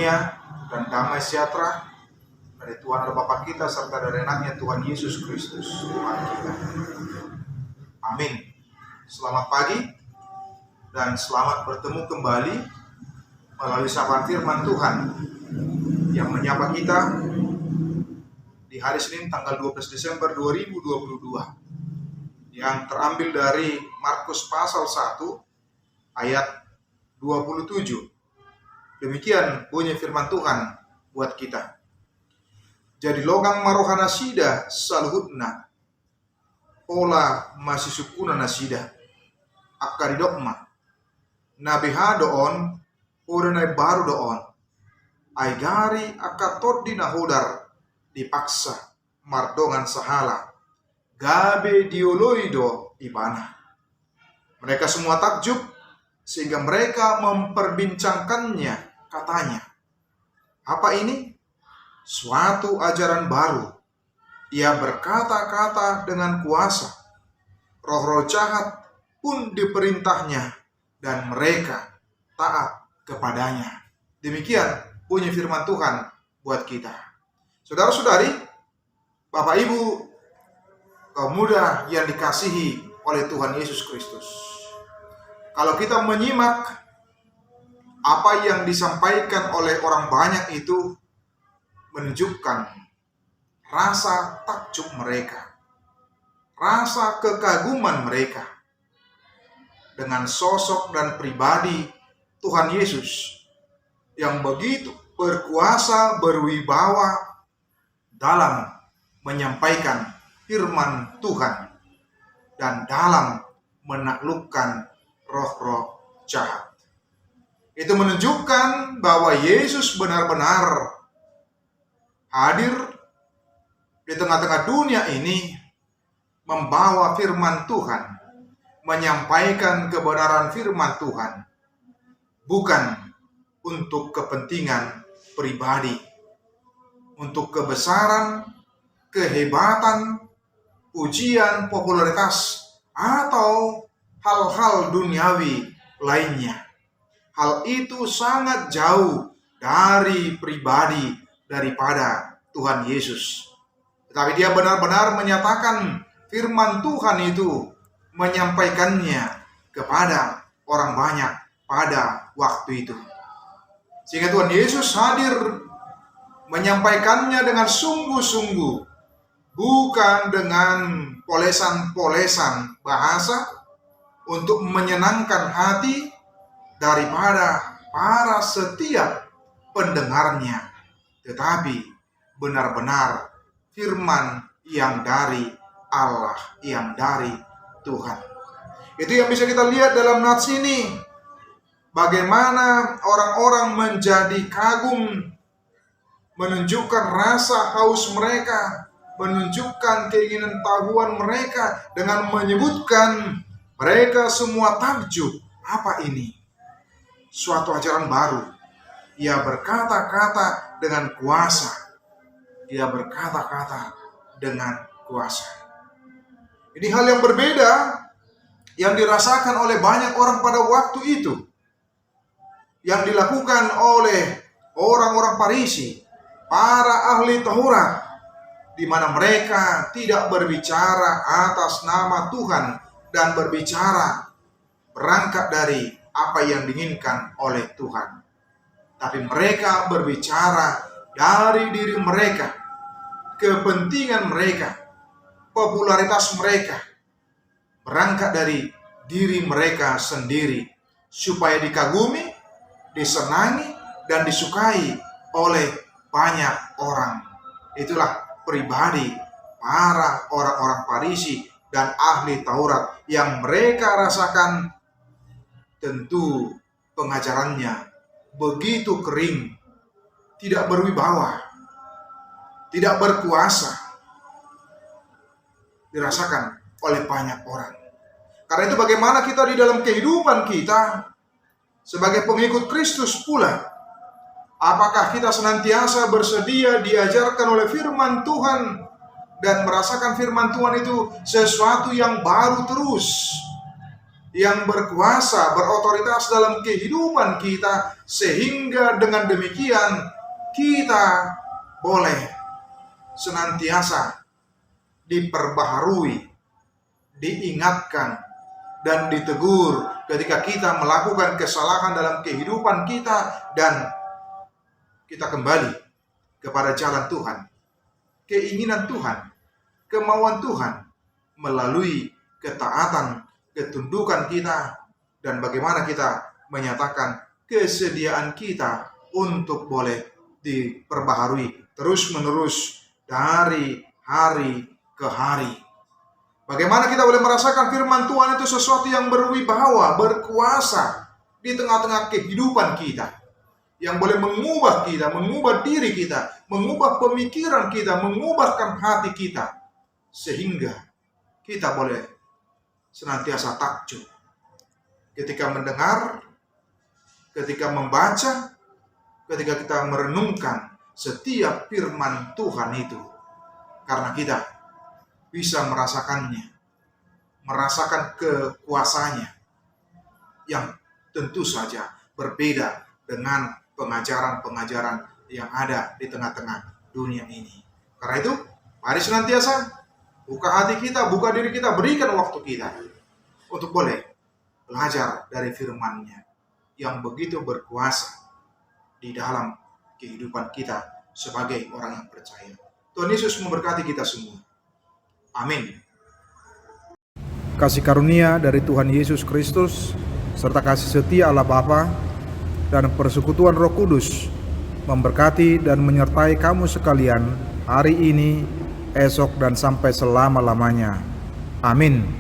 karunia dan damai sejahtera dari Tuhan dan Bapa kita serta dari anaknya Tuhan Yesus Kristus Tuhan kita. Amin. Selamat pagi dan selamat bertemu kembali melalui sapaan firman Tuhan yang menyapa kita di hari Senin tanggal 12 Desember 2022 yang terambil dari Markus pasal 1 ayat 27. Demikian bunyi firman Tuhan buat kita. Jadi logang marohana sida saluhutna ola masih sukuna nasida akaridokma nabiha doon urenai baru doon aigari akator dinahodar dipaksa mardongan sahala gabe dioloido ibana. Mereka semua takjub sehingga mereka memperbincangkannya. Katanya, apa ini? Suatu ajaran baru. Ia berkata-kata dengan kuasa. Roh-roh jahat pun diperintahnya dan mereka taat kepadanya. Demikian bunyi firman Tuhan buat kita. Saudara-saudari, Bapak Ibu, kaum muda yang dikasihi oleh Tuhan Yesus Kristus. Kalau kita menyimak apa yang disampaikan oleh orang banyak itu menunjukkan rasa takjub mereka, rasa kekaguman mereka dengan sosok dan pribadi Tuhan Yesus yang begitu berkuasa, berwibawa dalam menyampaikan firman Tuhan dan dalam menaklukkan roh-roh jahat. Itu menunjukkan bahwa Yesus benar-benar hadir di tengah-tengah dunia ini membawa firman Tuhan, menyampaikan kebenaran firman Tuhan, bukan untuk kepentingan pribadi, untuk kebesaran, kehebatan, pujian, popularitas, atau hal-hal duniawi lainnya. Hal itu sangat jauh dari pribadi daripada Tuhan Yesus. Tetapi dia benar-benar menyatakan firman Tuhan itu, menyampaikannya kepada orang banyak pada waktu itu. Sehingga Tuhan Yesus hadir menyampaikannya dengan sungguh-sungguh, bukan dengan polesan-polesan bahasa untuk menyenangkan hati daripada para setiap pendengarnya, tetapi benar-benar firman yang dari Allah, yang dari Tuhan. Itu yang bisa kita lihat dalam nats ini. Bagaimana orang-orang menjadi kagum, menunjukkan rasa haus mereka, menunjukkan keinginan tahuan mereka dengan menyebutkan mereka semua takjub. Apa ini? Suatu ajaran baru. Ia berkata-kata dengan kuasa. Ia berkata-kata dengan kuasa. Ini hal yang berbeda yang dirasakan oleh banyak orang pada waktu itu, yang dilakukan oleh orang-orang Farisi, para ahli Taurat, di mana mereka tidak berbicara atas nama Tuhan dan berbicara berangkat dari apa yang diinginkan oleh Tuhan. Tapi mereka berbicara dari diri mereka, kepentingan mereka, popularitas mereka, berangkat dari diri mereka sendiri, supaya dikagumi, disenangi, dan disukai oleh banyak orang. Itulah pribadi para orang-orang Farisi dan ahli Taurat yang mereka rasakan. Tentu pengajarannya begitu kering, tidak berwibawa, tidak berkuasa, dirasakan oleh banyak orang. Karena itu bagaimana kita di dalam kehidupan kita sebagai pengikut Kristus pula, apakah kita senantiasa bersedia diajarkan oleh firman Tuhan dan merasakan firman Tuhan itu sesuatu yang baru terus, yang berkuasa, berotoritas dalam kehidupan kita, sehingga dengan demikian kita boleh senantiasa diperbaharui, diingatkan, dan ditegur ketika kita melakukan kesalahan dalam kehidupan kita, dan kita kembali kepada jalan Tuhan, keinginan Tuhan, kemauan Tuhan, melalui ketaatan, ketundukan kita, dan bagaimana kita menyatakan kesediaan kita untuk boleh diperbaharui terus-menerus dari hari ke hari. Bagaimana kita boleh merasakan firman Tuhan itu sesuatu yang berwibawa, berkuasa di tengah-tengah kehidupan kita, yang boleh mengubah kita, mengubah diri kita, mengubah pemikiran kita, mengubahkan hati kita, sehingga kita boleh senantiasa takjub ketika mendengar, ketika membaca, ketika kita merenungkan setiap firman Tuhan itu, karena kita bisa merasakannya, merasakan kekuasaannya yang tentu saja berbeda dengan pengajaran-pengajaran yang ada di tengah-tengah dunia ini. Karena itu, mari senantiasa buka hati kita, buka diri kita, berikan waktu kita untuk boleh belajar dari firman-Nya yang begitu berkuasa di dalam kehidupan kita sebagai orang yang percaya. Tuhan Yesus memberkati kita semua. Amin. Kasih karunia dari Tuhan Yesus Kristus serta kasih setia Allah Bapa dan persekutuan Roh Kudus memberkati dan menyertai kamu sekalian hari ini, esok, dan sampai selama-lamanya. Amin.